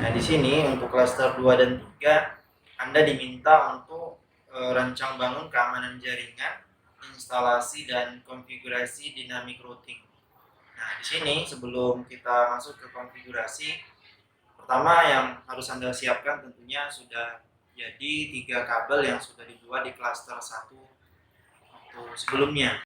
Nah, di sini untuk klaster 2 dan 3 Anda diminta untuk rancang bangun keamanan jaringan, instalasi dan konfigurasi dynamic routing. Nah, di sini sebelum kita masuk ke konfigurasi, pertama yang harus Anda siapkan tentunya sudah jadi 3 kabel yang sudah dibuat di klaster 1 waktu sebelumnya.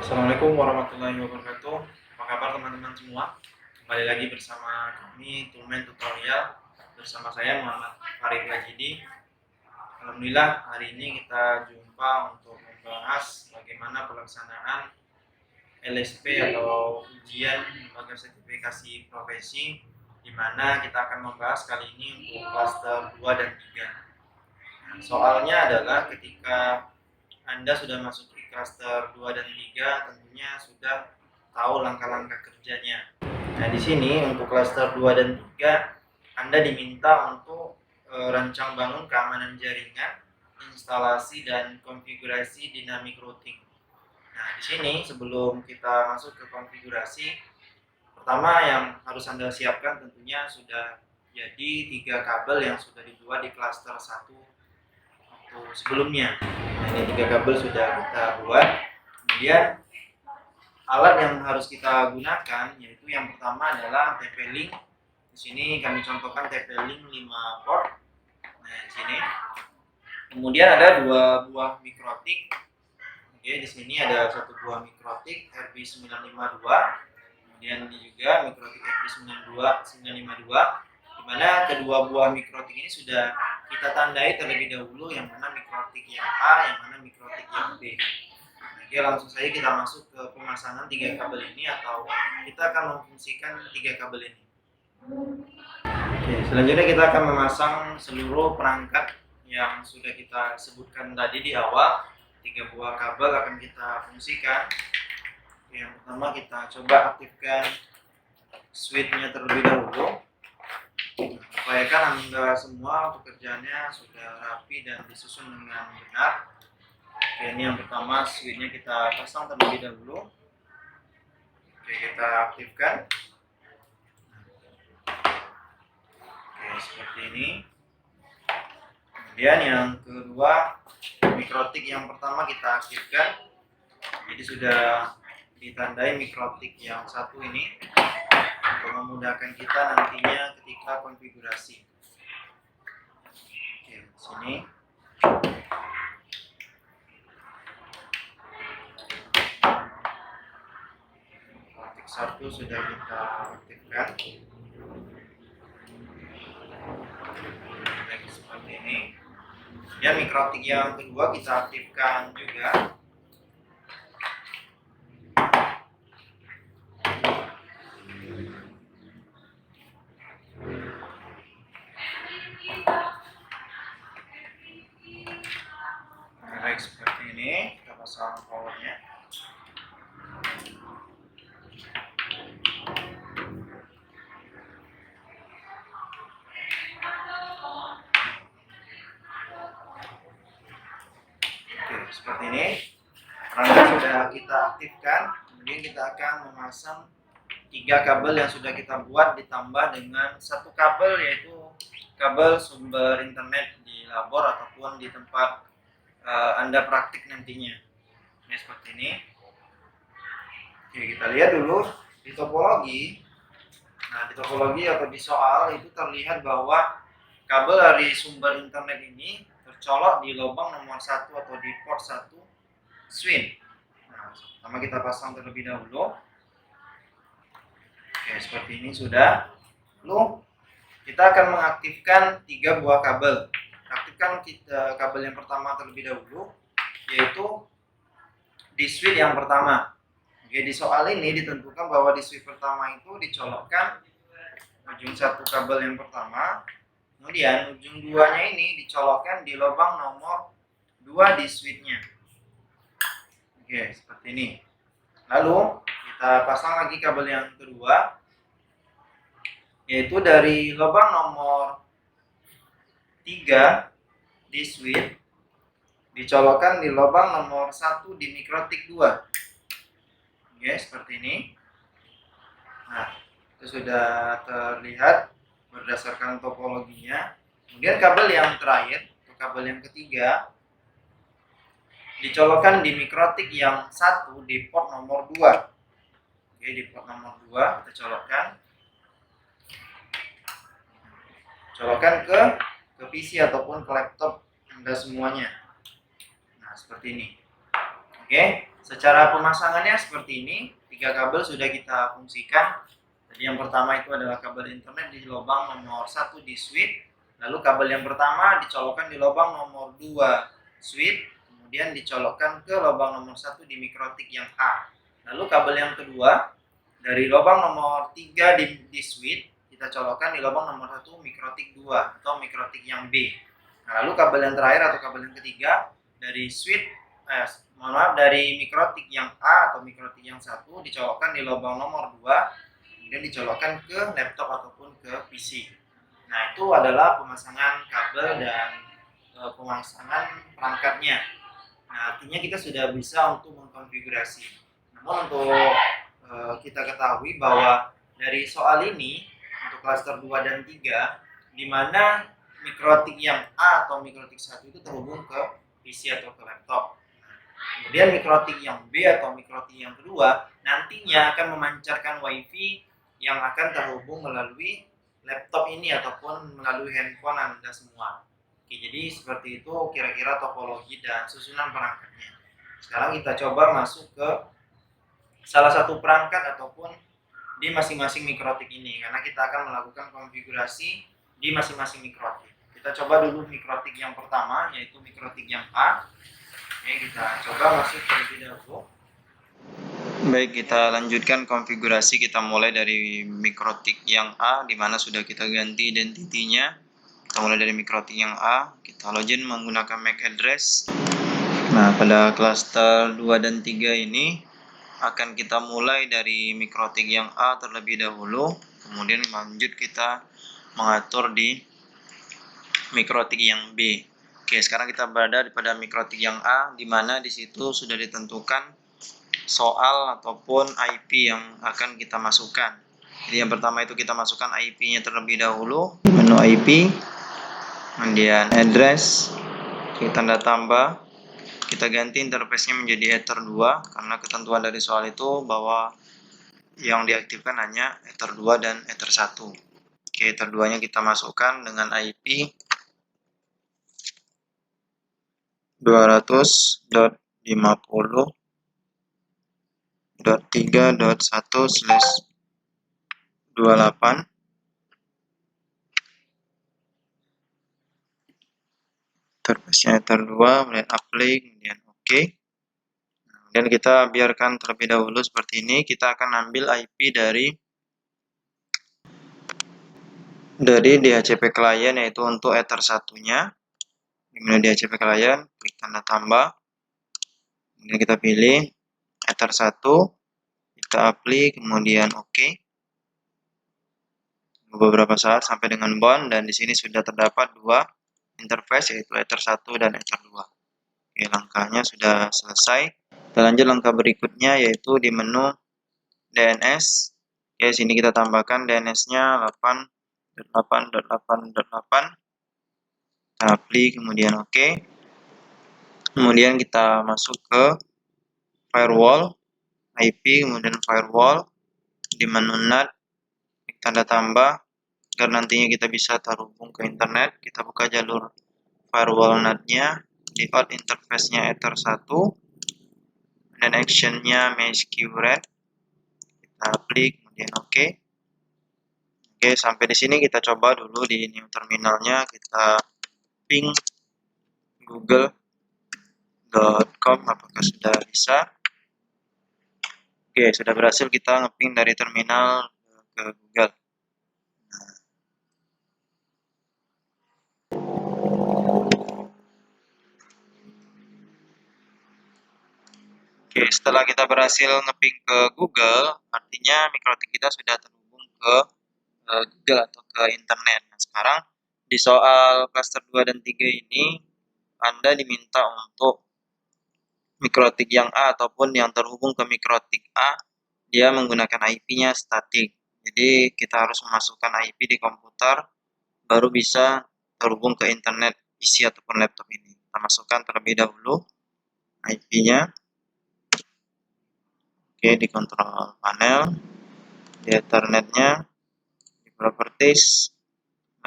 Assalamualaikum warahmatullahi wabarakatuh. Apa kabar teman-teman semua? Kembali lagi bersama kami Tulmen Tutorial, bersama saya Muhammad Farid Rajidi. Alhamdulillah hari ini kita jumpa untuk membahas bagaimana pelaksanaan LSP atau ujian lembaga sertifikasi profesi, di mana kita akan membahas kali ini untuk klaster 2 dan 3. Nah, soalnya adalah ketika Anda sudah masuk di klaster 2 dan 3 tentunya sudah tahu langkah-langkah kerjanya. Nah, di sini untuk klaster 2 dan 3 Anda diminta untuk rancang bangun keamanan jaringan, instalasi dan konfigurasi dynamic routing. Nah, di sini sebelum kita masuk ke konfigurasi, pertama yang harus Anda siapkan tentunya sudah jadi 3 kabel yang sudah dibuat di klaster 1 waktu sebelumnya. Nah, ini 3 kabel sudah kita buat. Kemudian alat yang harus kita gunakan yaitu yang pertama adalah TP-Link. Di sini kami contohkan TP-Link 5 port. Nah, di sini. Kemudian ada 2 buah mikrotik. Oke, di sini ada 1 buah mikrotik RB952. Kemudian ini juga mikrotik RB952, di mana kedua buah mikrotik ini sudah kita tandai terlebih dahulu yang mana mikrotik yang A, yang mana mikrotik yang B. Oke, langsung saja kita masuk ke pemasangan 3 kabel ini, atau kita akan memfungsikan 3 kabel ini. Oke, selanjutnya kita akan memasang seluruh perangkat yang sudah kita sebutkan tadi di awal. 3 buah kabel akan kita fungsikan. Yang pertama kita coba aktifkan switch-nya terlebih dahulu. Upayakan Anda semua pekerjaannya sudah rapi dan disusun dengan benar. Oke, ini yang pertama, switch-nya kita pasang terlebih dahulu. Oke, kita aktifkan. Oke, seperti ini. Kemudian yang kedua, mikrotik yang pertama kita aktifkan. Jadi sudah ditandai mikrotik yang satu ini untuk memudahkan kita nantinya ketika konfigurasi. Oke, sini. Mikrotik satu sudah kita aktifkan. Seperti ini. Dan mikrotik yang kedua kita aktifkan juga. Baik, seperti ini kita pasang powernya. Oke, seperti ini. Perangkat sudah kita aktifkan, kemudian kita akan memasang 3 kabel yang sudah kita buat ditambah dengan 1 kabel, yaitu kabel sumber internet di labor ataupun di tempat Anda praktik nantinya. Ini seperti ini. Oke, kita lihat dulu di topologi. Nah, di topologi atau di soal itu terlihat bahwa kabel dari sumber internet ini tercolok di lubang nomor 1 atau di port 1 switch. Nah, pertama kita pasang terlebih dahulu. Oke, seperti ini sudah. Lalu kita akan mengaktifkan 3 buah kabel. Aktifkan kabel yang pertama terlebih dahulu, yaitu di switch yang pertama. Oke, di soal ini ditentukan bahwa di switch pertama itu dicolokkan ujung 1 kabel yang pertama, kemudian ujung 2-nya ini dicolokkan di lubang nomor 2 di switch-nya. Oke, seperti ini. Lalu kita pasang lagi kabel yang kedua, yaitu dari lubang nomor 3 di switch dicolokkan di lubang nomor 1 di mikrotik 2. Oke, seperti ini. Nah, itu sudah terlihat berdasarkan topologinya. Kemudian kabel yang terakhir, atau kabel yang ketiga, dicolokkan di mikrotik yang 1 di port nomor 2. Oke, di port nomor 2 kita colokkan ke PC ataupun ke laptop Anda semuanya. Nah, seperti ini. Oke, secara pemasangannya seperti ini. 3 kabel sudah kita fungsikan. Jadi yang pertama itu adalah kabel internet di lubang nomor 1 di switch. Lalu kabel yang pertama dicolokkan di lubang nomor 2 switch, kemudian dicolokkan ke lubang nomor 1 di mikrotik yang A. Lalu kabel yang kedua dari lubang nomor 3 di switch kita colokkan di lubang nomor 1 mikrotik 2 atau mikrotik yang B. Nah, lalu kabel yang terakhir atau kabel yang ketiga dari switch dari mikrotik yang A atau mikrotik yang 1 dicolokkan di lubang nomor 2, kemudian dicolokkan ke laptop ataupun ke PC. Nah, itu adalah pemasangan kabel dan pemasangan perangkatnya. Nah, artinya kita sudah bisa untuk mengkonfigurasi. Namun untuk kita ketahui bahwa dari soal ini untuk klaster 2 dan 3, di mana mikrotik yang A atau mikrotik 1 itu terhubung ke PC atau ke laptop. Kemudian mikrotik yang B atau mikrotik yang kedua nantinya akan memancarkan WiFi yang akan terhubung melalui laptop ini ataupun melalui handphone Anda semua. Oke, jadi seperti itu kira-kira topologi dan susunan perangkatnya. Sekarang kita coba masuk ke salah satu perangkat ataupun di masing-masing mikrotik ini, karena kita akan melakukan konfigurasi di masing-masing mikrotik. Kita coba dulu mikrotik yang pertama, yaitu mikrotik yang A. Oke, kita coba masuk terlebih dahulu. Baik, kita lanjutkan konfigurasi. Kita mulai dari mikrotik yang A, di mana sudah kita ganti identitinya. Kita mulai dari mikrotik yang A, kita login menggunakan MAC address. Nah, pada klaster 2 dan 3 ini akan kita mulai dari mikrotik yang A terlebih dahulu, kemudian lanjut kita mengatur di mikrotik yang B. Oke, sekarang kita berada pada mikrotik yang A, di mana di situ sudah ditentukan soal ataupun IP yang akan kita masukkan. Jadi yang pertama itu kita masukkan IP-nya terlebih dahulu, menu IP, kemudian address, kita tanda tambah, kita ganti interface-nya menjadi Ether 2 karena ketentuan dari soal itu bahwa yang diaktifkan hanya Ether 2 dan Ether 1. Oke, Ether 2-nya kita masukkan dengan IP 200.50.3.1/28. Interface-nya Ether 2, kemudian apply, kemudian OK. Dan kita biarkan terlebih dahulu seperti ini. Kita akan ambil IP dari DHCP client, yaitu untuk Ether 1-nya. Dimana DHCP client, klik tanda tambah. Kemudian kita pilih Ether 1, kita apply, kemudian OK. Beberapa saat sampai dengan bound, dan di sini sudah terdapat dua interface, yaitu Ether 1 dan Ether 2. Oke, langkahnya sudah selesai. Kita lanjut langkah berikutnya, yaitu di menu DNS. Oke, sini kita tambahkan DNS-nya 8.8.8.8. Kita apply, kemudian OK. Kemudian kita masuk ke firewall, IP, kemudian firewall. Di menu NAT, tanda tambah, agar nantinya kita bisa terhubung ke internet. Kita buka jalur firewall NAT-nya, default interface-nya Ether 1, dan action-nya MeshQRed. Kita klik, kemudian OK. Oke, sampai di sini kita coba dulu di new terminalnya, kita ping google.com, apakah sudah bisa. Oke, sudah berhasil kita ngeping dari terminal ke Google. Oke, setelah kita berhasil ngeping ke Google, artinya mikrotik kita sudah terhubung ke Google atau ke internet. Nah, sekarang di soal cluster 2 dan 3 ini Anda diminta untuk mikrotik yang A ataupun yang terhubung ke mikrotik A, dia menggunakan IP-nya statik. Jadi kita harus memasukkan IP di komputer, baru bisa terhubung ke internet PC ataupun laptop ini. Kita masukkan terlebih dahulu IP-nya. Oke, di control panel, di Ethernet-nya, di properties,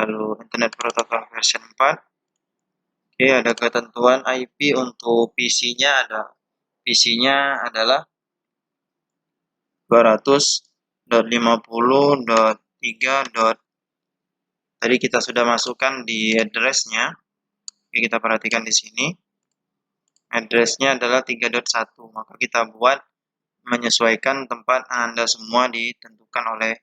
lalu Internet Protocol version 4. Oke, ada ketentuan IP untuk PC-nya adalah 200.50.3. Tadi kita sudah masukkan di address-nya. Oke, kita perhatikan di sini. Address-nya adalah 3.1. Maka kita buat menyesuaikan tempat Anda semua ditentukan oleh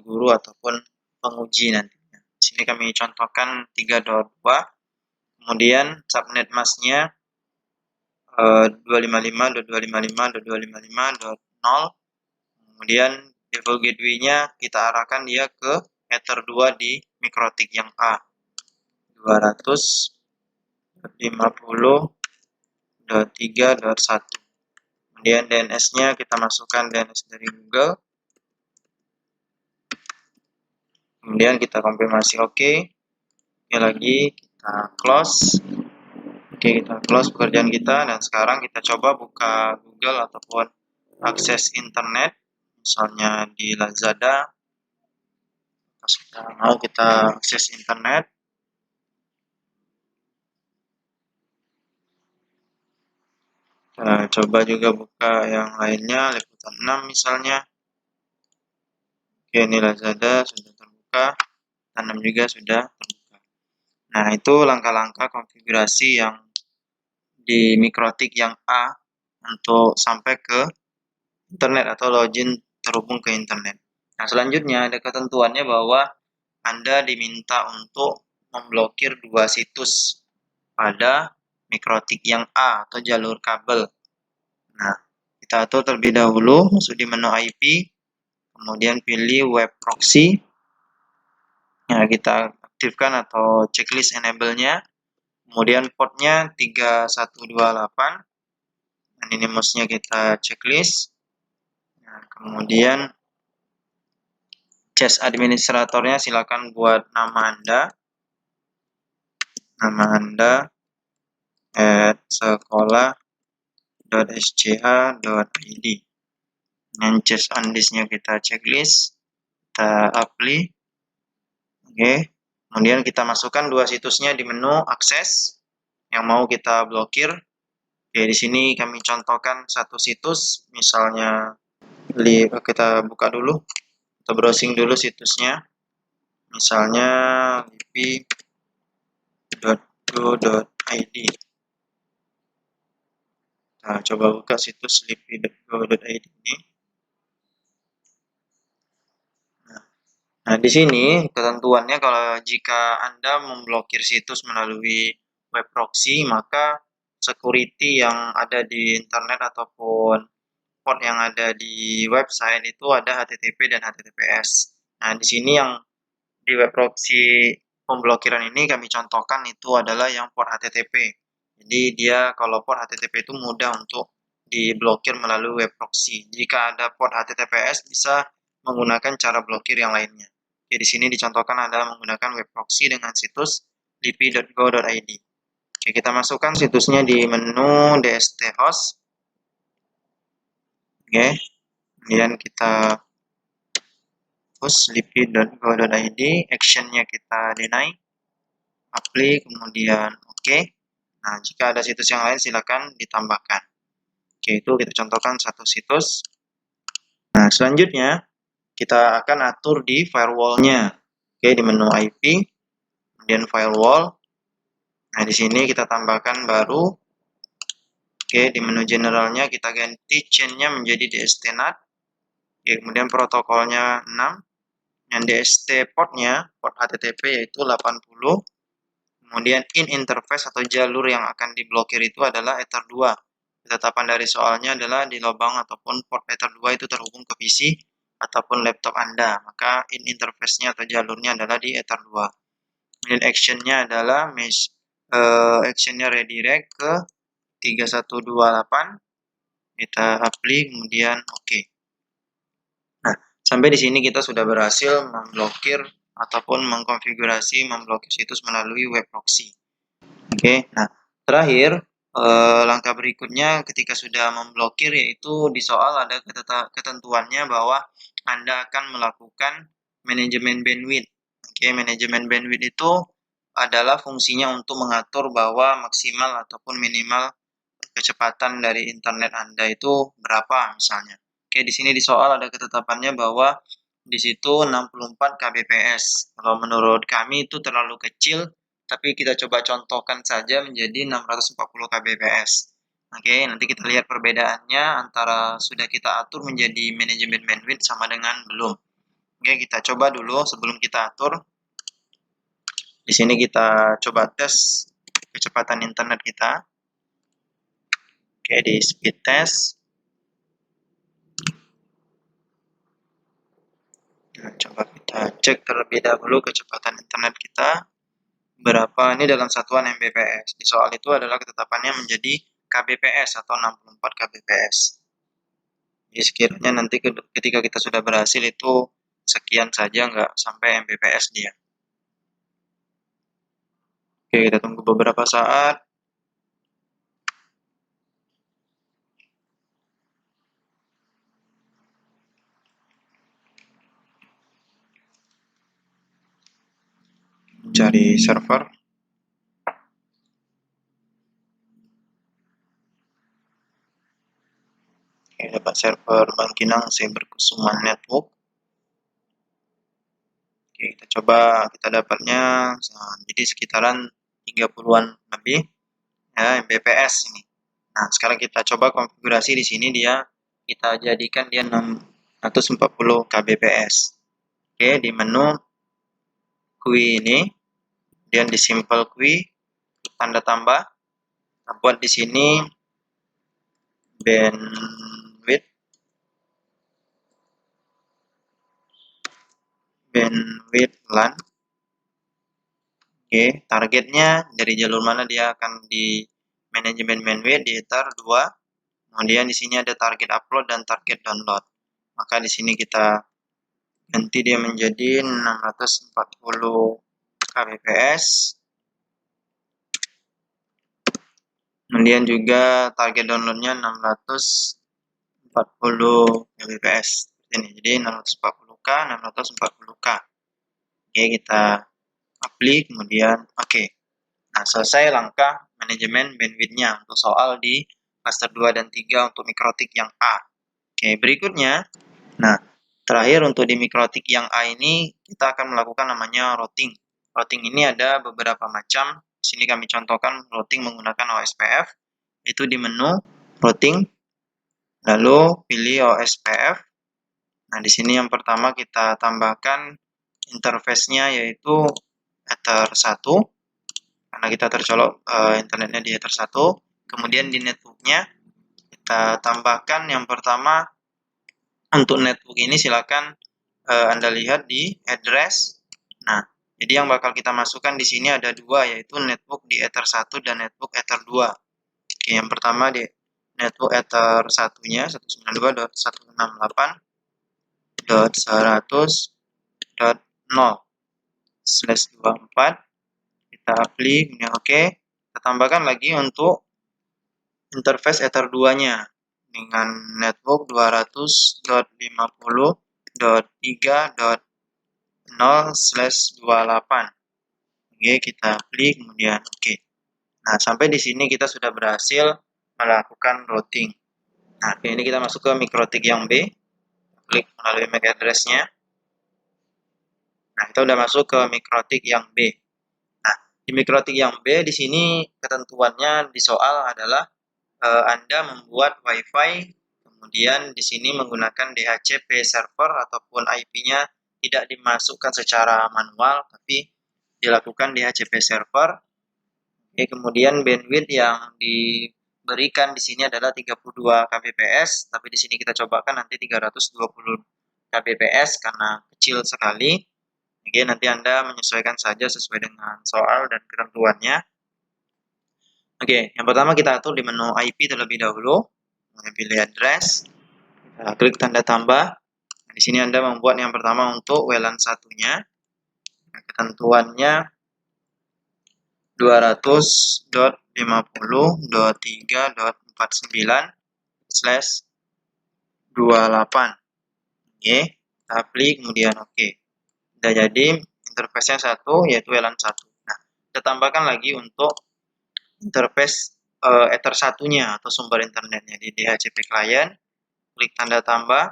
guru ataupun penguji nantinya. Di sini kami contohkan 3.2. Kemudian subnet masknya 255.255.255.0. Kemudian default gateway-nya kita arahkan dia ke ether 2 di mikrotik yang A. 250.3.1. Kemudian DNS-nya kita masukkan DNS dari Google. Kemudian kita konfirmasi OK. Oke, lagi kita close. Oke, kita close pekerjaan kita dan sekarang kita coba buka Google ataupun akses internet, misalnya di Lazada. Sudah mau kita akses internet. Kita coba juga buka yang lainnya, liputan 6 misalnya. Oke, ini Lazada sudah terbuka, dan 6 juga sudah terbuka. Nah, itu langkah-langkah konfigurasi yang di mikrotik yang A untuk sampai ke internet atau login terhubung ke internet. Nah, selanjutnya ada ketentuannya bahwa Anda diminta untuk memblokir 2 situs pada mikrotik yang A atau jalur kabel. Nah, kita atur terlebih dahulu, masuk di menu IP, kemudian pilih web proxy. Nah, kita aktifkan atau checklist enable-nya. Kemudian portnya 3128. Anonymous-nya kita checklist. Nah, kemudian chest administratornya silakan buat nama Anda sekolah.sch.id. Dan chest on disk-nya kita checklist, kita apply. Oke. Kemudian kita masukkan 2 situsnya di menu akses yang mau kita blokir. Oke, di sini kami contohkan 1 situs, misalnya kita buka dulu, kita browsing dulu situsnya, misalnya lipi.go.id. Nah, coba buka situs lipi.go.id ini. Nah, di sini ketentuannya kalau jika Anda memblokir situs melalui web proxy, maka security yang ada di internet ataupun port yang ada di website itu ada HTTP dan HTTPS. Nah, di sini yang di web proxy pemblokiran ini kami contohkan itu adalah yang port HTTP. Jadi dia kalau port HTTP itu mudah untuk diblokir melalui web proxy. Jika ada port HTTPS bisa menggunakan cara blokir yang lainnya. Jadi di sini dicontohkan adalah menggunakan web proxy dengan situs lipi.go.id. Oke, kita masukkan situsnya di menu DST host. Oke, kemudian kita host lipi.go.id, actionnya kita deny, apply, kemudian oke. Nah, jika ada situs yang lain silakan ditambahkan. Oke, itu kita contohkan 1 situs. Nah, selanjutnya kita akan atur di firewall-nya. Oke, di menu IP, kemudian firewall. Nah, di sini kita tambahkan baru. Oke, di menu generalnya kita ganti chain-nya menjadi DST-NAT. Oke, kemudian protokolnya 6. Yang DST portnya, port HTTP yaitu 80. Kemudian in interface atau jalur yang akan diblokir itu adalah ether 2. Ketetapan dari soalnya adalah di lubang ataupun port ether 2 itu terhubung ke PC ataupun laptop Anda. Maka in interface-nya atau jalurnya adalah di ether 2. Kemudian action-nya adalah actionnya redirect ke 3128, kita apply, kemudian oke. Nah, sampai di sini kita sudah berhasil memblokir ataupun mengkonfigurasi memblokir situs melalui web proxy. Oke, nah terakhir langkah berikutnya ketika sudah memblokir yaitu di soal ada ketentuannya bahwa Anda akan melakukan manajemen bandwidth. Oke, manajemen bandwidth itu adalah fungsinya untuk mengatur bahwa maksimal ataupun minimal kecepatan dari internet Anda itu berapa misalnya. Oke, di sini di soal ada ketetapannya bahwa di situ 64 kbps. Kalau menurut kami itu terlalu kecil, tapi kita coba contohkan saja menjadi 640 kbps. Oke, nanti kita lihat perbedaannya antara sudah kita atur menjadi manajemen bandwidth sama dengan belum. Oke, kita coba dulu sebelum kita atur. Di sini kita coba tes kecepatan internet kita. Oke, di speed test. Nah, coba kita cek terlebih dahulu kecepatan internet kita berapa ini dalam satuan Mbps. Di soal itu adalah ketetapannya menjadi kbps atau 64 kbps. Jadi sekiranya nanti ketika kita sudah berhasil itu sekian saja, nggak sampai Mbps dia. Oke, kita tunggu beberapa saat. Cari server. Oke, dapat server Bangkinang Cyberkusuman Network. Oke, kita coba, kita dapatnya jadi sekitaran 30-an lebih ya Mbps ini. Nah, sekarang kita coba konfigurasi di sini kita jadikan dia 640 kbps. Oke, di menu QUI ini, kemudian di simple QUI, tanda tambah, kita buat di sini bandwidth LAN. Oke, targetnya dari jalur mana dia akan di manajemen bandwidth di ether 2. Kemudian di sini ada target upload dan target download. Maka di sini kita ganti dia menjadi 640 kbps. Kemudian juga target downloadnya 640 kbps. Ini jadi 640k, 640k. Oke, kita apply, kemudian oke. Nah, selesai langkah manajemen bandwidth-nya untuk soal di cluster 2 dan 3 untuk mikrotik yang A. Oke, berikutnya. Nah, terakhir untuk di mikrotik yang A ini kita akan melakukan namanya routing. Routing ini ada beberapa macam. Di sini kami contohkan routing menggunakan OSPF. Itu di menu routing, lalu pilih OSPF. Nah, di sini yang pertama kita tambahkan interface-nya yaitu Ether 1 karena kita tercolok internetnya di Ether 1. Kemudian di network-nya kita tambahkan yang pertama untuk network ini silakan Anda lihat di address. Nah, jadi yang bakal kita masukkan di sini ada dua, yaitu network di Ether 1 dan network Ether 2. Oke, yang pertama di network Ether 1-nya 192.168.100.0/24. Kita apply, kemudian oke. Kita tambahkan lagi untuk interface Ether 2-nya dengan network 200.50.3.0/28. Oke, kita klik kemudian oke. Nah, sampai di sini kita sudah berhasil melakukan routing. Nah, ini kita masuk ke mikrotik yang B. Klik melalui MAC address-nya. Nah, kita sudah masuk ke mikrotik yang B. Nah, di mikrotik yang B di sini ketentuannya di soal adalah Anda membuat WiFi, kemudian di sini menggunakan DHCP server ataupun IP-nya tidak dimasukkan secara manual, tapi dilakukan DHCP server. Oke, kemudian bandwidth yang diberikan di sini adalah 32 kbps, tapi di sini kita cobakan nanti 320 kbps karena kecil sekali. Oke, nanti Anda menyesuaikan saja sesuai dengan soal dan ketentuannya. Oke, yang pertama kita atur di menu IP terlebih dahulu. Kita pilih address, kita klik tanda tambah. Nah, di sini Anda membuat yang pertama untuk WLAN satunya. Nah, ketentuannya 200.50.23.49/28. Oke, kita klik kemudian oke. Sudah jadi interface-nya satu yaitu WLAN 1. Nah, kita tambahkan lagi untuk interface Ether satunya atau sumber internetnya di DHCP client. Klik tanda tambah.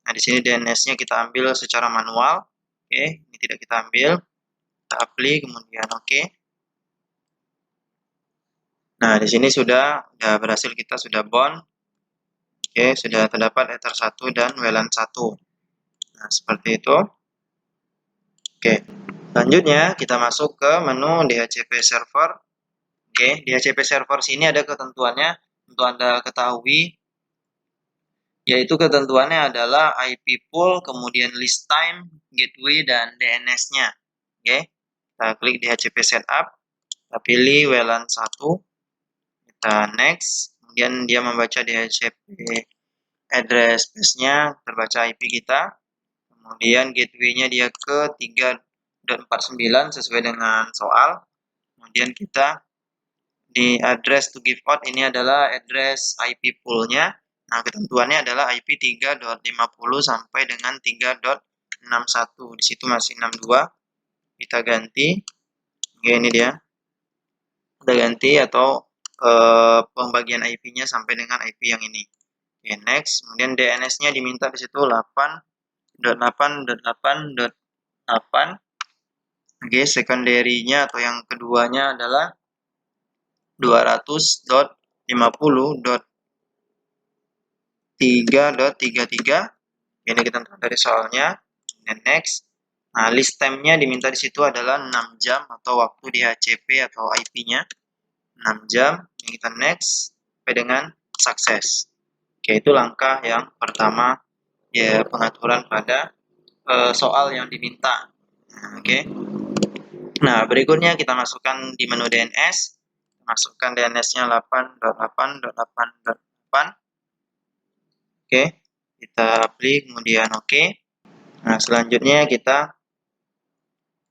Nah, di sini DNS-nya kita ambil secara manual. Oke, ini tidak kita ambil. Kita apply kemudian oke. Nah, di sini sudah berhasil, kita sudah bound. Oke, sudah terdapat Ether 1 dan WLAN 1. Nah, seperti itu. Oke. Selanjutnya kita masuk ke menu DHCP server. Oke, DHCP server sini ada ketentuannya untuk Anda ketahui, yaitu ketentuannya adalah IP pool, kemudian list time, gateway, dan DNS-nya. Oke, kita klik DHCP setup, kita pilih WLAN 1, kita next, kemudian dia membaca DHCP address space-nya, terbaca IP kita, kemudian gateway-nya dia ke 3.49 sesuai dengan soal, kemudian kita di address to give out ini adalah address IP pool-nya. Nah, ketentuannya adalah IP 3.50 sampai dengan 3.61. Di situ masih 62. Kita ganti. Oke, ini dia. Kita ganti atau pembagian IP-nya sampai dengan IP yang ini. Oke, next. Kemudian DNS-nya diminta di situ 8.8.8.8. Oke, secondary-nya atau yang keduanya adalah 200.50.3.33. Ini kita dari soalnya. Dan next. Nah, list time-nya diminta di situ adalah 6 jam atau waktu di HCP atau IP-nya. 6 jam. Ini kita next sampai dengan sukses. Oke, itu langkah yang pertama ya, pengaturan pada soal yang diminta. Nah, oke. Nah, berikutnya kita masukkan di menu DNS. Masukkan DNS-nya 8.8.8.8. Oke, kita apply kemudian oke. Nah, selanjutnya kita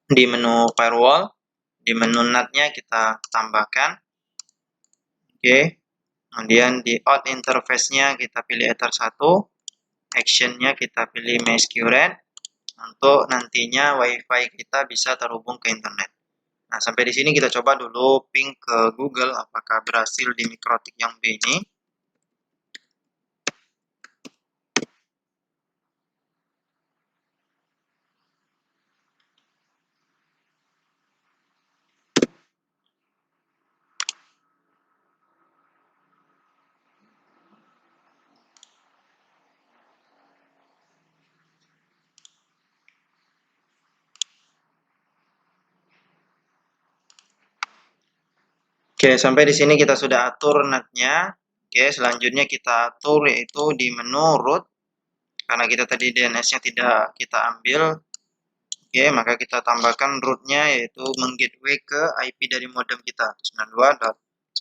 di menu firewall, di menu NAT-nya kita tambahkan. Oke. Kemudian di out interface-nya kita pilih Ether 1. Action-nya kita pilih MySQRed. Untuk nantinya WiFi kita bisa terhubung ke internet. Nah, sampai di sini kita coba dulu ping ke Google apakah berhasil di Mikrotik yang B ini. Oke, sampai di sini kita sudah atur NAT-nya. Oke, selanjutnya kita atur yaitu di menu root. Karena kita tadi DNS-nya tidak kita ambil. Oke, maka kita tambahkan root-nya yaitu menggateway ke IP dari modem kita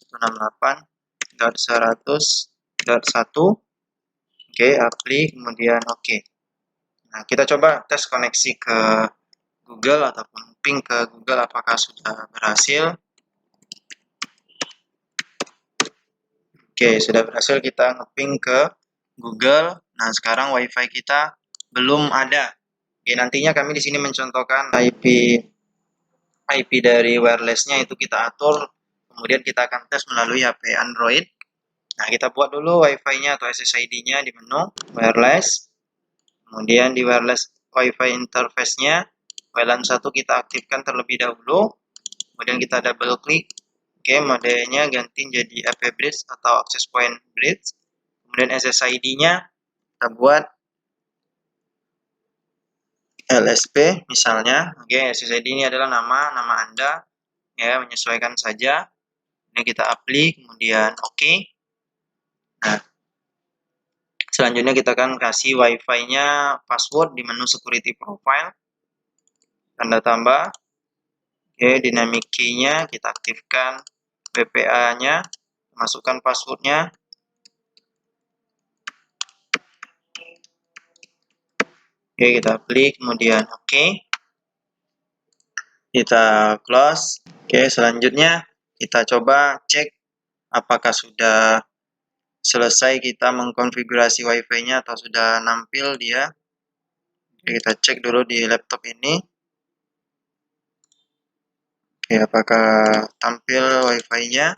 92.168.100.1. Oke, apply kemudian oke. Nah, kita coba tes koneksi ke Google ataupun ping ke Google apakah sudah berhasil. Oke, sudah berhasil kita ngeping ke Google. Nah, sekarang WiFi kita belum ada. Oke, nantinya kami di sini mencontohkan IP dari wireless-nya itu kita atur, kemudian kita akan tes melalui HP Android. Nah, kita buat dulu WiFi-nya atau SSID-nya di menu wireless. Kemudian di wireless WiFi interface-nya, WLAN 1 kita aktifkan terlebih dahulu. Kemudian kita double klik. Oke, modenya ganti jadi AP bridge atau access point bridge. Kemudian SSID-nya kita buat LSP misalnya. Oke, SSID ini adalah nama Anda. Ya, menyesuaikan saja. Ini kita apply, kemudian oke. Nah, selanjutnya kita akan kasih WiFi-nya password di menu security profile. Tanda tambah. Oke, dynamic key-nya kita aktifkan BPA-nya, masukkan passwordnya. Oke, kita klik, kemudian oke. Kita close. Oke, selanjutnya kita coba cek apakah sudah selesai kita mengkonfigurasi WiFi-nya atau sudah nampil dia. Oke, kita cek dulu di laptop ini. Oke, apakah tampil WiFi-nya?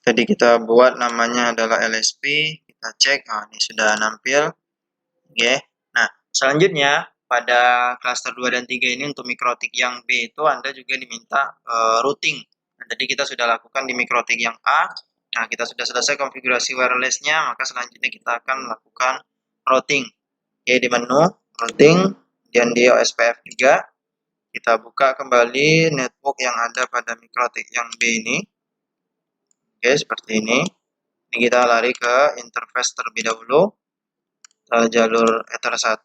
Tadi kita buat namanya adalah LSP. Kita cek, ini sudah nampil. Oke. Nah, selanjutnya pada klaster 2 dan 3 ini untuk mikrotik yang B itu Anda juga diminta routing. Nah, tadi kita sudah lakukan di mikrotik yang A. Nah, kita sudah selesai konfigurasi wireless-nya, maka selanjutnya kita akan melakukan routing. Oke, di menu routing dan di OSPF 3 kita buka kembali network yang ada pada mikrotik yang B ini. Oke, seperti ini. Ini kita lari ke interface terlebih dahulu. Jalur Ether 1,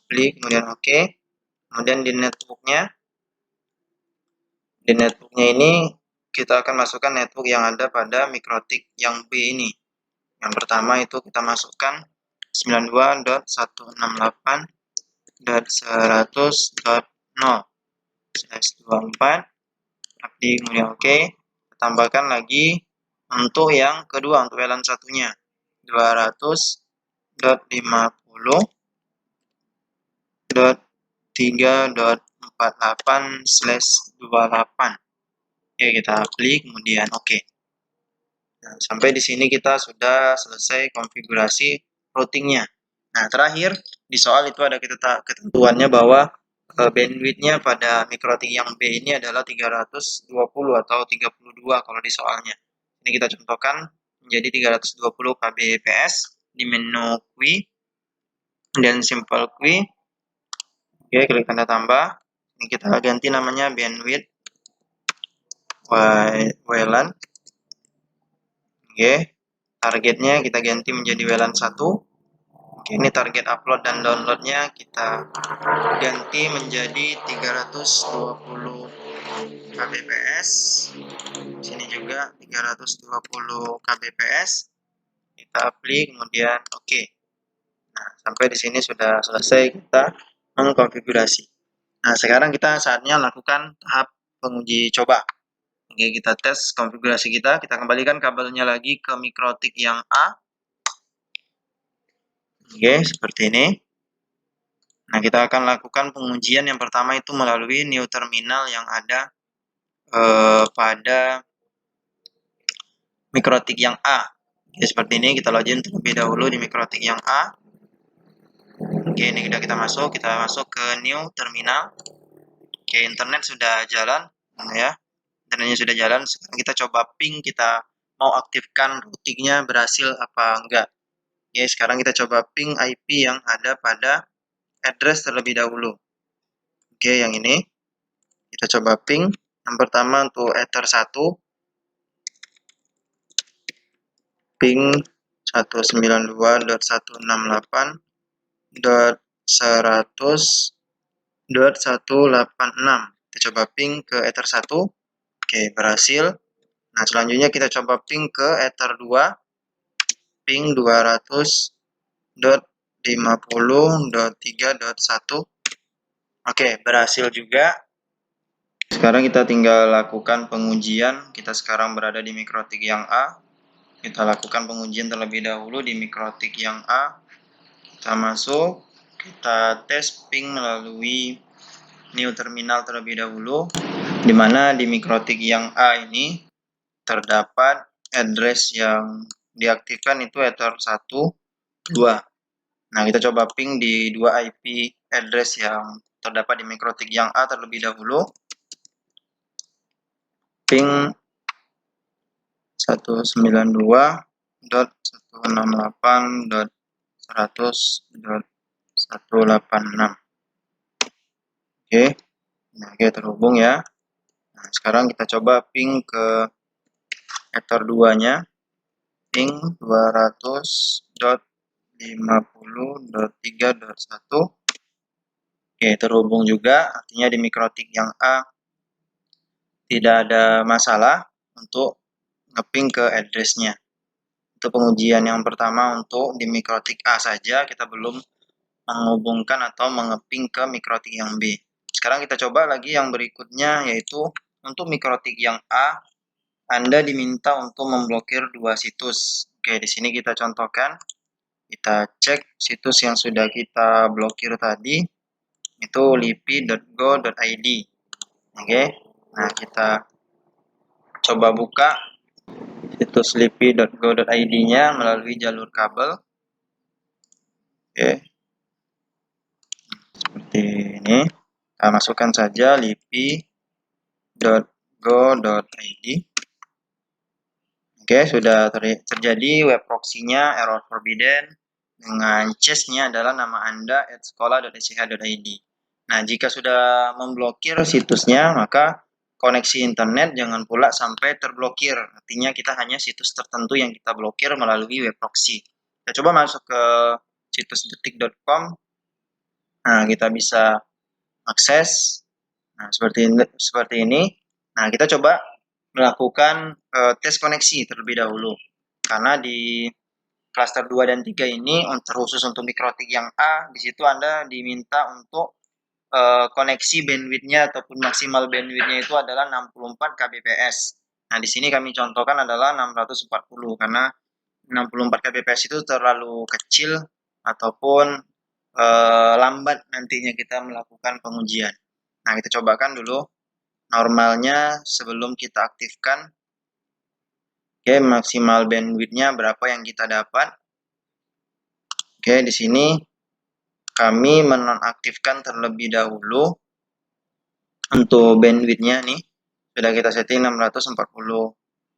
klik, kemudian oke. Kemudian di networknya ini kita akan masukkan network yang ada pada mikrotik yang B ini. Yang pertama itu kita masukkan 92.168.100.0/24, klik, kemudian oke. Tambahkan lagi untuk yang kedua, untuk WLAN satunya 200.50.3.48/28. Oke, kita klik, kemudian oke. Nah, sampai di sini kita sudah selesai konfigurasi routingnya. Nah, terakhir di soal itu ada ketentuannya bahwa bandwidth-nya pada mikrotik yang B ini adalah 320 atau 32 kalau di soalnya. Ini kita contohkan menjadi 320 kbps di menu QUI dan simple QUI. Oke, klik tanda tambah. Ini kita ganti namanya bandwidth WLAN. Oke, targetnya kita ganti menjadi WLAN 1. Oke, ini target upload dan downloadnya kita ganti menjadi 320 kbps. Sini juga 320 kbps. Kita klik, kemudian oke. Nah, sampai di sini sudah selesai kita mengkonfigurasi. Nah, sekarang kita saatnya lakukan tahap penguji coba. Oke, kita tes konfigurasi kita. Kita kembalikan kabelnya lagi ke mikrotik yang A. Oke, seperti ini. Nah, kita akan lakukan pengujian yang pertama itu melalui new terminal yang ada pada mikrotik yang A. Oke, seperti ini kita login terlebih dahulu di mikrotik yang A. Oke, ini sudah kita masuk ke new terminal. Oke, internet sudah jalan, ya. Internetnya sudah jalan. Sekarang kita coba ping, kita mau aktifkan routingnya berhasil apa enggak. Oke, sekarang kita coba ping IP yang ada pada address terlebih dahulu. Oke, yang ini kita coba ping. Yang pertama untuk Ether 1, ping 192.168.100.186. Kita coba ping ke Ether 1. Oke, berhasil. Nah, selanjutnya kita coba ping ke Ether 2, ping 200.50.3.1. Oke, berhasil juga. Sekarang kita tinggal lakukan pengujian. Kita sekarang berada di mikrotik yang A. Kita lakukan pengujian terlebih dahulu di mikrotik yang A. Kita masuk, kita tes ping melalui new terminal terlebih dahulu, di mana di mikrotik yang A ini terdapat address yang diaktifkan itu Ether 1, 2. Nah, kita coba ping di dua IP address yang terdapat di mikrotik yang A terlebih dahulu. Ping 192.168.100.186. Oke, nah oke, terhubung ya. Nah, sekarang kita coba ping ke Ether 2-nya, ping 200.50.3.1. Oke, terhubung juga, artinya di mikrotik yang A tidak ada masalah untuk ngeping ke address-nya. Itu pengujian yang pertama untuk di mikrotik A saja, kita belum menghubungkan atau mengeping ke mikrotik yang B. Sekarang kita coba lagi yang berikutnya, yaitu untuk mikrotik yang A, Anda diminta untuk memblokir 2 situs. Oke, di sini kita contohkan, kita cek situs yang sudah kita blokir tadi, itu lipi.go.id. Oke, nah kita coba buka situs lipi.go.id-nya melalui jalur kabel. Oke, seperti ini. Kita masukkan saja lipi.go.id. Oke, sudah terjadi web proxy-nya error forbidden dengan chase-nya adalah nama Anda @sekolah.sch.id. Nah, jika sudah memblokir situsnya, maka koneksi internet jangan pula sampai terblokir. Artinya kita hanya situs tertentu yang kita blokir melalui web proxy. Kita coba masuk ke situs detik.com. Nah, kita bisa akses. Nah, seperti ini. Nah, kita coba melakukan tes koneksi terlebih dahulu. Karena di klaster 2 dan 3 ini khusus untuk mikrotik yang A, di situ Anda diminta untuk koneksi bandwidth-nya ataupun maksimal bandwidth-nya itu adalah 64 kbps. Nah, di sini kami contohkan adalah 640 karena 64 kbps itu terlalu kecil ataupun lambat nantinya kita melakukan pengujian. Nah, kita cobakan dulu normalnya sebelum kita aktifkan. Oke, maksimal bandwidth-nya berapa yang kita dapat. Oke, di sini kami menonaktifkan terlebih dahulu untuk bandwidth-nya nih. Sudah kita setting 640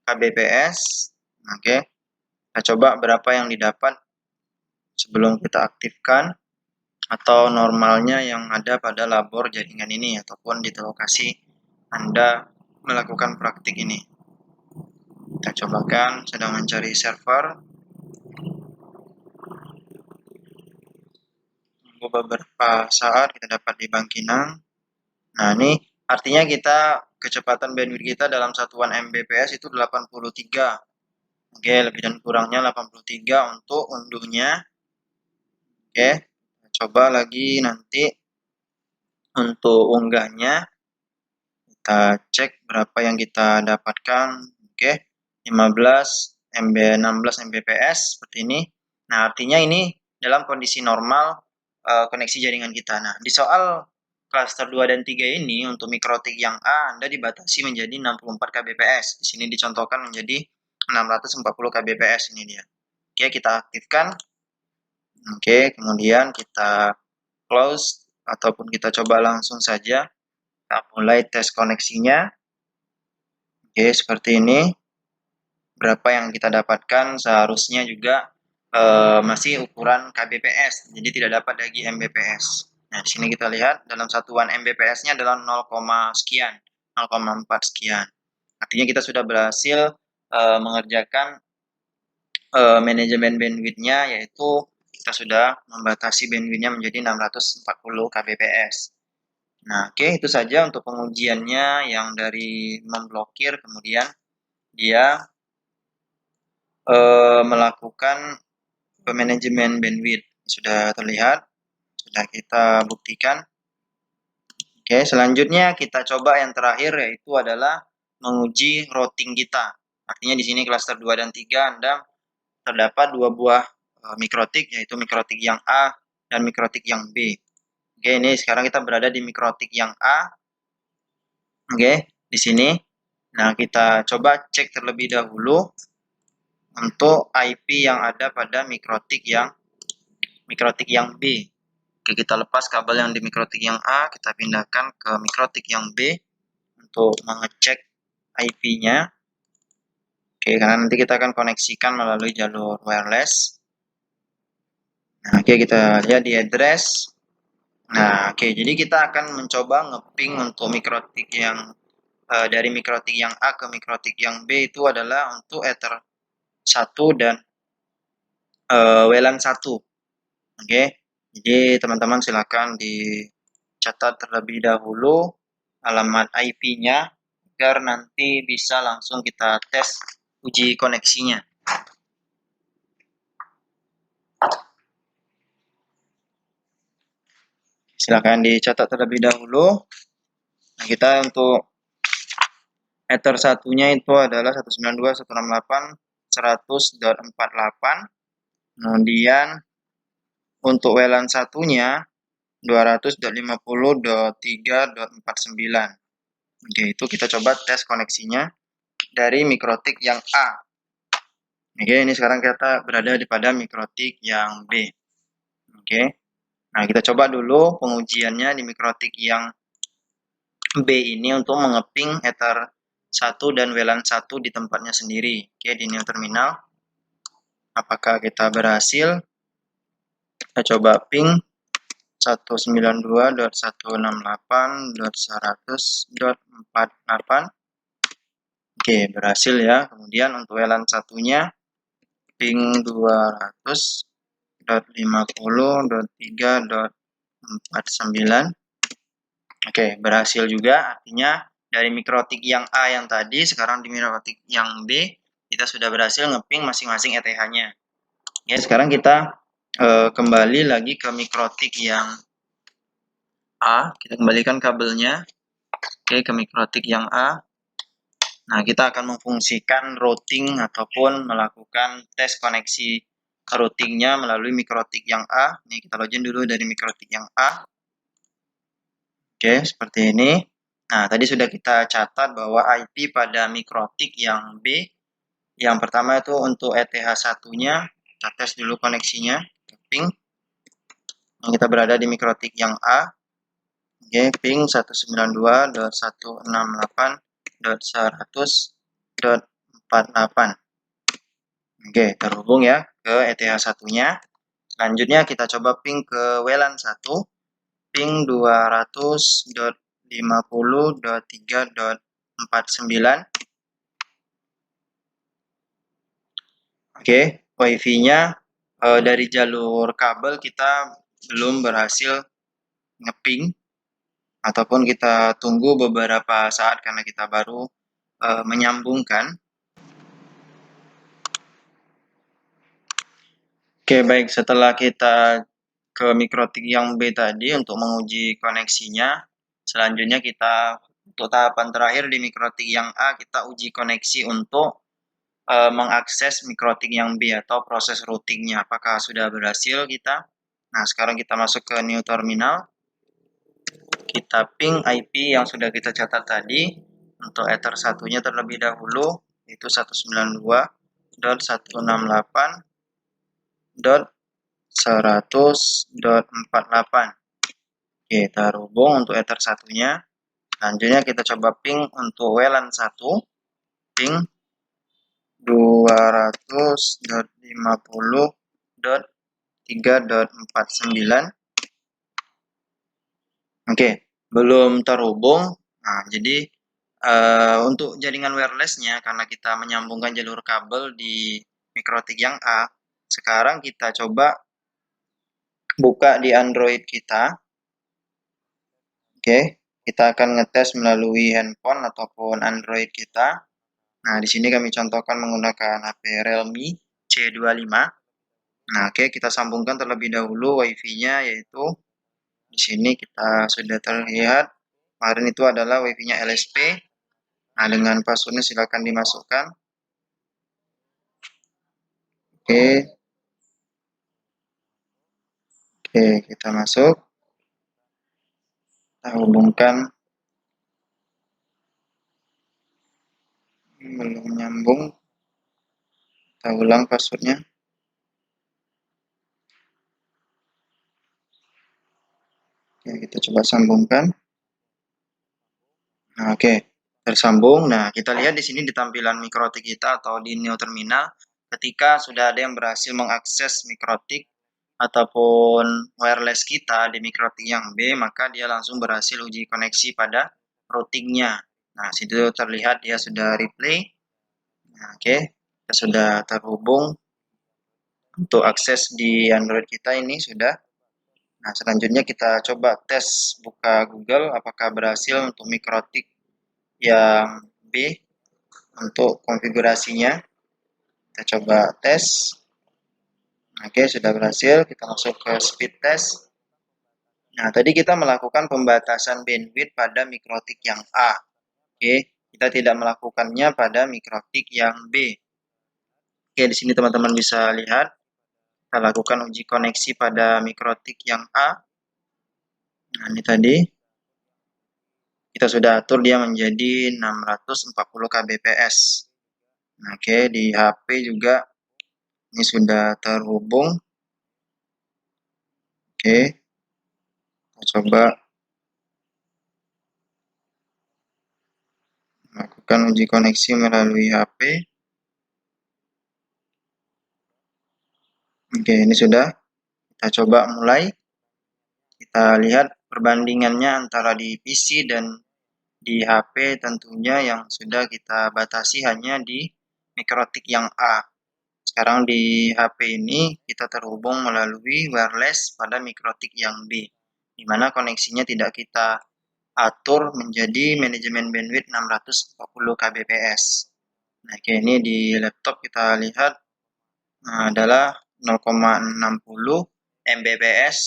kbps. Oke, kita coba berapa yang didapat sebelum kita aktifkan atau normalnya yang ada pada labor jaringan ini ataupun di lokasi Anda melakukan praktik ini. Kita cobakan, sedang mencari server. Tunggu beberapa saat kita dapat di Bangkinang. Nah, ini artinya kecepatan bandwidth kita dalam satuan Mbps itu 83. Oke, lebih dan kurangnya 83 untuk unduhnya. Oke, coba lagi nanti untuk unggahnya. Kita cek berapa yang kita dapatkan. Oke, 15 MB 16 Mbps seperti ini. Nah, artinya ini dalam kondisi normal koneksi jaringan kita. Nah, di soal klaster 2 dan 3 ini untuk mikrotik yang A Anda dibatasi menjadi 64 kbps. Di sini dicontohkan menjadi 640 kbps ini dia. Oke, kita aktifkan. Oke, kemudian kita close ataupun kita coba langsung saja. Kita mulai tes koneksinya. Oke, seperti ini. Berapa yang kita dapatkan seharusnya juga masih ukuran kbps, jadi tidak dapat lagi mbps. Nah, di sini kita lihat dalam satuan mbps-nya adalah 0, sekian, 0,4 sekian. Artinya kita sudah berhasil mengerjakan manajemen bandwidth-nya, yaitu kita sudah membatasi bandwidth-nya menjadi 640 kbps. Nah, oke, itu saja untuk pengujiannya yang dari memblokir, kemudian dia melakukan manajemen bandwidth. Sudah terlihat, sudah kita buktikan. Oke, selanjutnya kita coba yang terakhir, yaitu adalah menguji routing kita. Artinya di sini klaster 2 dan 3 Anda terdapat 2 buah mikrotik, yaitu mikrotik yang A dan mikrotik yang B. Oke, ini sekarang kita berada di mikrotik yang A. Oke, di sini. Nah, kita coba cek terlebih dahulu untuk IP yang ada pada mikrotik yang B. Oke, kita lepas kabel yang di mikrotik yang A, kita pindahkan ke mikrotik yang B untuk mengecek IP-nya. Oke, karena nanti kita akan koneksikan melalui jalur wireless. Nah, oke, kita lihat di address. Nah, oke, jadi kita akan mencoba ngeping untuk mikrotik yang dari mikrotik yang A ke mikrotik yang B itu adalah untuk Ether 1 dan WLAN 1. Oke, jadi teman-teman silakan catat terlebih dahulu alamat IP-nya agar nanti bisa langsung kita tes uji koneksinya. Silahkan dicatat terlebih dahulu. Nah, kita untuk Ether satunya itu adalah 192.168.100.48. Kemudian untuk WLAN satunya 200.50.3.49. Oke, itu kita coba tes koneksinya dari mikrotik yang A. Oke, ini sekarang kita berada pada mikrotik yang B. Oke. Nah, kita coba dulu pengujiannya di mikrotik yang B ini untuk mengeping Ether 1 dan WLAN 1 di tempatnya sendiri. Oke, di Neo Terminal. Apakah kita berhasil? Kita coba ping 192.168.100.48. Oke, berhasil ya. Kemudian untuk WLAN satunya ping 200.50.3.49. Oke, berhasil juga. Artinya dari mikrotik yang A yang tadi, sekarang di mikrotik yang B, kita sudah berhasil ngeping masing-masing ETH-nya. Ya, sekarang kita kembali lagi ke mikrotik yang A. Kita kembalikan kabelnya. Oke, ke mikrotik yang A. Nah, kita akan memfungsikan routing ataupun melakukan tes koneksi routingnya melalui mikrotik yang A. Ini kita login dulu dari mikrotik yang A. Oke, seperti ini. Nah, tadi sudah kita catat bahwa IP pada mikrotik yang B. Yang pertama itu untuk ETH satunya. Kita tes dulu koneksinya. Ping. Kita berada di mikrotik yang A. Oke, ping 192.168.100.48. Oke, terhubung ya ke ETH satunya. Selanjutnya kita coba ping ke WLAN 1. Ping 200.50.3.49. Oke, wifi-nya dari jalur kabel kita belum berhasil ngeping ataupun kita tunggu beberapa saat karena kita baru menyambungkan. Oke, baik, setelah kita ke mikrotik yang B tadi untuk menguji koneksinya, selanjutnya kita untuk tahapan terakhir di mikrotik yang A kita uji koneksi untuk mengakses mikrotik yang B atau proses routingnya. Apakah sudah berhasil kita? Nah, sekarang kita masuk ke New Terminal. Kita ping IP yang sudah kita catat tadi untuk Ether satunya terlebih dahulu itu 192.168.100.48. Oke, terhubung untuk Ether satunya. Selanjutnya kita coba ping untuk WLAN 1. Ping 200.50.3.49. Oke, belum terhubung. Nah, jadi untuk jaringan wirelessnya, karena kita menyambungkan jalur kabel di mikrotik yang A, sekarang kita coba buka di Android kita. Oke, kita akan ngetes melalui handphone ataupun Android kita. Nah, di sini kami contohkan menggunakan HP Realme C25. Nah, oke, kita sambungkan terlebih dahulu WiFi-nya, yaitu di sini kita sudah terlihat. Kemarin itu adalah WiFi-nya LSP. Nah, dengan passwordnya silakan dimasukkan. Oke. Oke, kita masuk. Kita hubungkan. Belum nyambung. Kita ulang passwordnya. Oke, kita coba sambungkan. Nah, oke, tersambung. Nah, kita lihat di sini di tampilan mikrotik kita atau di Neo Terminal, ketika sudah ada yang berhasil mengakses mikrotik ataupun wireless kita di mikrotik yang B, maka dia langsung berhasil uji koneksi pada routingnya. Nah, situ terlihat dia sudah replay. Nah, oke, kita sudah terhubung untuk akses di Android kita ini sudah. Nah, selanjutnya kita coba tes buka Google apakah berhasil untuk mikrotik yang B untuk konfigurasinya. Kita coba tes. Oke, sudah berhasil. Kita masuk ke speed test. Nah, tadi kita melakukan pembatasan bandwidth pada mikrotik yang A. Oke, kita tidak melakukannya pada mikrotik yang B. Oke, di sini teman-teman bisa lihat. Kita lakukan uji koneksi pada mikrotik yang A. Nah, ini tadi. Kita sudah atur dia menjadi 640 kbps. Nah, oke, di HP juga ini sudah terhubung. Oke, kita coba lakukan uji koneksi melalui HP. Oke, ini sudah. Kita coba mulai. Kita lihat perbandingannya antara di PC dan di HP tentunya yang sudah kita batasi hanya di mikrotik yang A. Sekarang di HP ini kita terhubung melalui wireless pada mikrotik yang B, di mana koneksinya tidak kita atur menjadi manajemen bandwidth 640 kbps. Nah, ini di laptop kita lihat adalah 0,60 Mbps.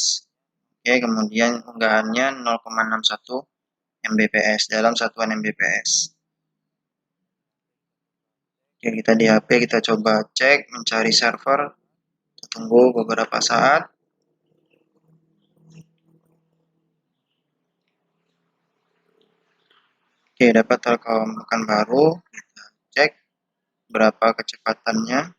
Oke, kemudian unggahannya 0,61 Mbps dalam satuan Mbps. Oke, kita di HP kita coba cek mencari server. Kita tunggu beberapa saat. Oke, dapat Telkom Pekanbaru. Kita cek berapa kecepatannya.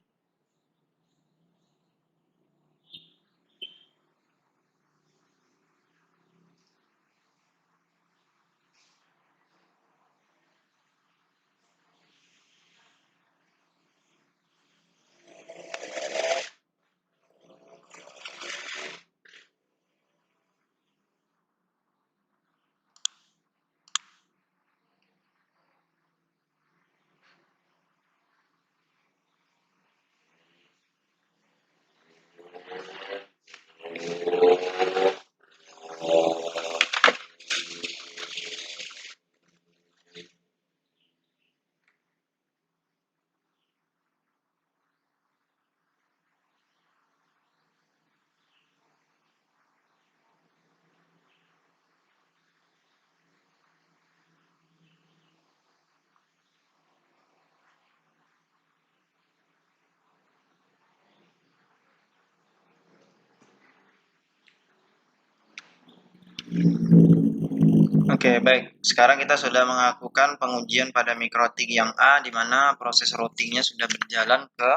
Oke, baik. Sekarang kita sudah melakukan pengujian pada mikrotik yang A, di mana proses routingnya sudah berjalan ke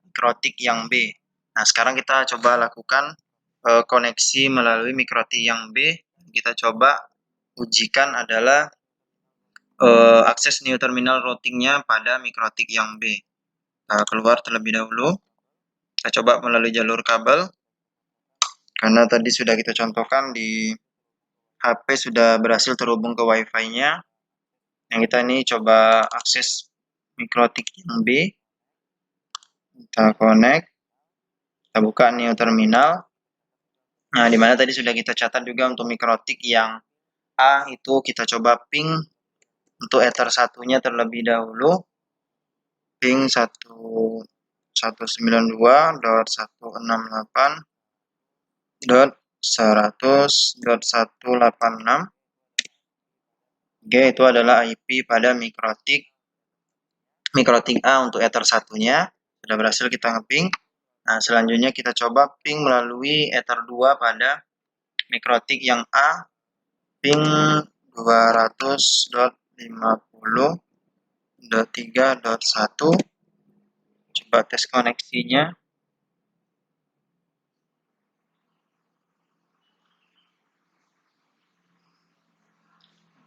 mikrotik yang B. Nah, sekarang kita coba lakukan koneksi melalui mikrotik yang B. Kita coba ujikan adalah akses new terminal routingnya pada mikrotik yang B. Kita keluar terlebih dahulu. Kita coba melalui jalur kabel. Karena tadi sudah kita contohkan di HP sudah berhasil terhubung ke Wi-Fi-nya. Yang kita ini coba akses mikrotik yang B. Kita connect. Kita buka new terminal. Nah, dimana tadi sudah kita catat juga untuk mikrotik yang A itu kita coba ping untuk ether satunya terlebih dahulu. Ping 192.168.100.186. Oke, itu adalah IP pada mikrotik A untuk ether satunya. Sudah berhasil kita ngeping. Nah, selanjutnya kita coba ping melalui ether 2 pada mikrotik yang A, ping 200.50.3.1. Coba tes koneksinya.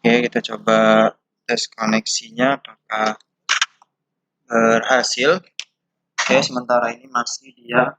Oke, kita coba tes koneksinya apakah berhasil. Oke, sementara ini masih dia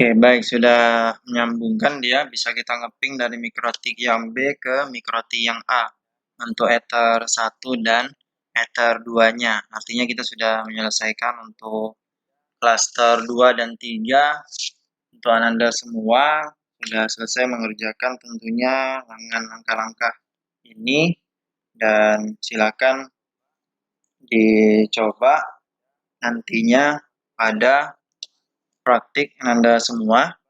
Oke, baik, sudah menyambungkan dia, bisa kita ngeping dari mikrotik yang B ke mikrotik yang A untuk ether 1 dan ether 2-nya. Artinya kita sudah menyelesaikan untuk klaster 2 dan 3 untuk Ananda semua sudah selesai mengerjakan tentunya dengan langkah-langkah ini, dan silakan dicoba nantinya pada praktik Ananda semua.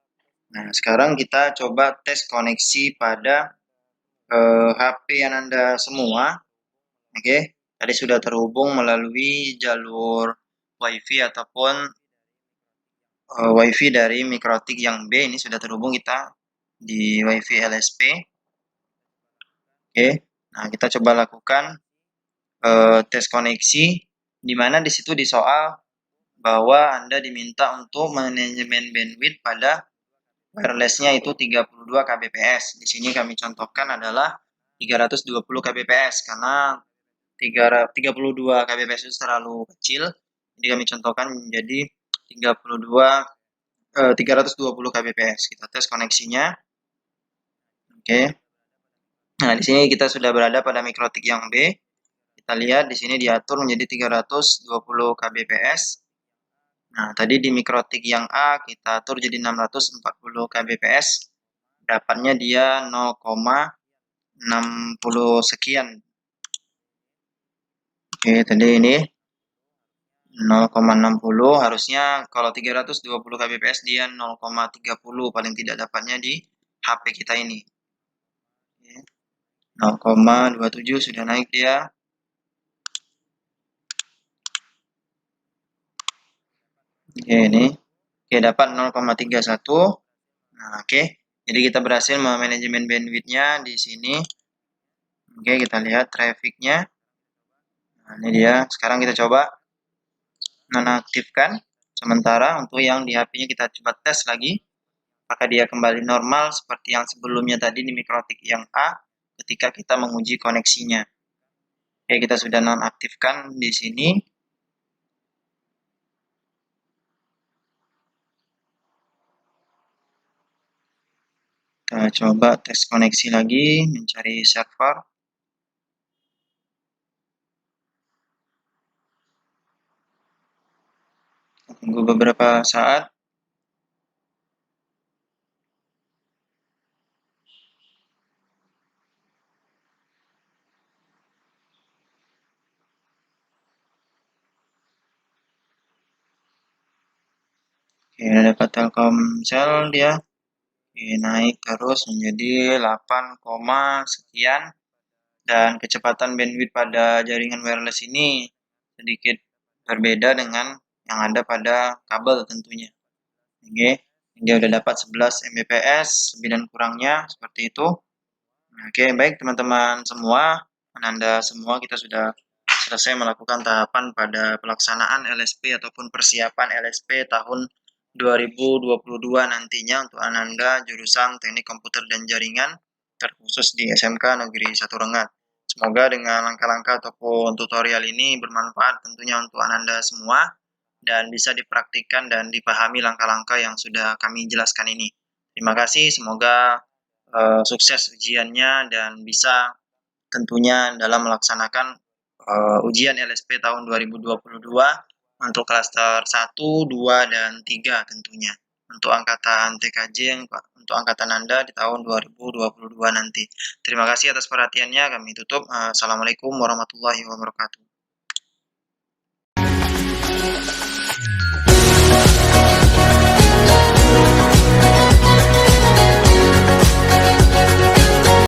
Nah, sekarang kita coba tes koneksi pada HP Ananda semua. Oke, tadi sudah terhubung melalui jalur WiFi ataupun WiFi dari mikrotik yang B. Ini sudah terhubung kita di WiFi LSP. Oke, nah kita coba lakukan tes koneksi, di mana di situ di soal bahwa Anda diminta untuk manajemen bandwidth pada wirelessnya itu 32 kbps. Di sini kami contohkan adalah 320 kbps karena 32 kbps itu terlalu kecil. Jadi kami contohkan menjadi 320 kbps. Kita tes koneksinya. Oke. Nah, di sini kita sudah berada pada mikrotik yang B. Kita lihat di sini diatur menjadi 320 kbps. Nah, tadi di mikrotik yang A kita atur jadi 640 kbps. Dapatnya dia 0,60 sekian. Oke, tadi ini 0,60, harusnya kalau 320 kbps dia 0,30 paling tidak dapatnya di HP kita ini. 0,27 sudah naik dia. Oke, ini. Oke, dapat 0,31. Nah, oke. Jadi kita berhasil memanajemen bandwidth-nya di sini. Oke, kita lihat traffic-nya. Nah, ini dia. Sekarang kita coba nonaktifkan sementara. Untuk yang di HP-nya kita coba tes lagi. Apakah dia kembali normal seperti yang sebelumnya tadi di mikrotik yang A ketika kita menguji koneksinya. Oke, kita sudah nonaktifkan di sini. Kita coba tes koneksi lagi, mencari server. Tunggu beberapa saat. Oke, dapat Telkomsel dia. Oke, naik terus menjadi 8, sekian. Dan kecepatan bandwidth pada jaringan wireless ini sedikit berbeda dengan yang ada pada kabel tentunya. Oke, dia udah dapat 11 Mbps, lebih dan kurangnya seperti itu. Oke, baik teman-teman semua, Ananda semua, kita sudah selesai melakukan tahapan pada pelaksanaan LSP ataupun persiapan LSP tahun 2022 nantinya untuk Ananda jurusan Teknik Komputer dan Jaringan, terkhusus di SMK Negeri 1 Rengat. Semoga dengan langkah-langkah ataupun tutorial ini bermanfaat tentunya untuk Ananda semua dan bisa dipraktikkan dan dipahami langkah-langkah yang sudah kami jelaskan ini. Terima kasih, semoga sukses ujiannya dan bisa tentunya dalam melaksanakan ujian LSP tahun 2022 untuk klaster 1, 2, dan 3 tentunya. Untuk angkatan TKJ, untuk angkatan Anda di tahun 2022 nanti. Terima kasih atas perhatiannya, kami tutup. Assalamualaikum warahmatullahi wabarakatuh.